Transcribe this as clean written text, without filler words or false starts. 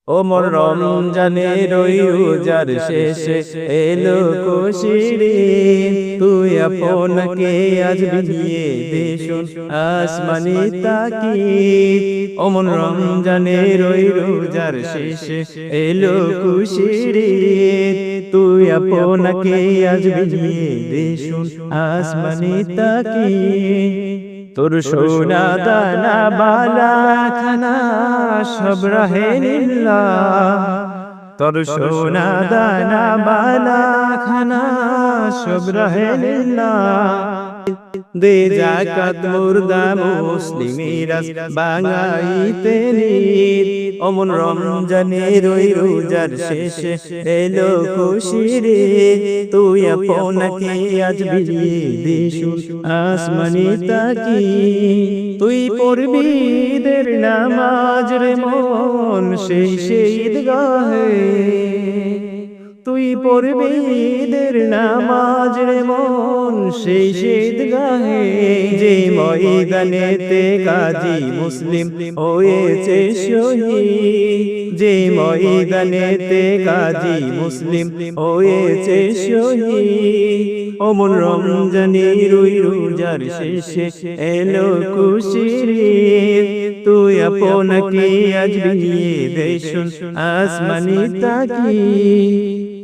ওমর রমজানের ওই রোজার শেষে এলো খুশির তুই আপনাকে আজ বিলিয়ে দেশুন আসমানি তাকিদ ওমর রমজানের ওই রোজার শেষে এলো খুশির তুই আপনাকে আজ বিলিয়ে দেশুন আসমানি তাকিদ তোর সোনা দানা বালা খানা সব রহে লিল্লাহ তোর সোনা দানা বালা খানা সব রহে লিল্লাহ দে যাকাত মুর্দা মুসলিমেরা বাঙাইতে নিত ওমন রমজানের ওই রোজার শেষে এলো খুশির তুই আপনাকে আজ বিলিয়ে দেশুন আসমানি তাকিদ তুই পড়বি ঈদের নামাজ রে মন সেই ঈদগাহে তুই পড়বি ঈদের নামাজ রে মন সেই ঈদগাহে যে ময়দানেতে গাজী মুসলিম হয়েছে শহীদ যে ময়দানেতে গাজী মুসলিম হয়েছে শহীদ ওমন রমজানের ওই রোজার শেষে এলো খুশির তুই আপনাকে আজ বিলিয়ে দেশুন আসমানি তাকিদ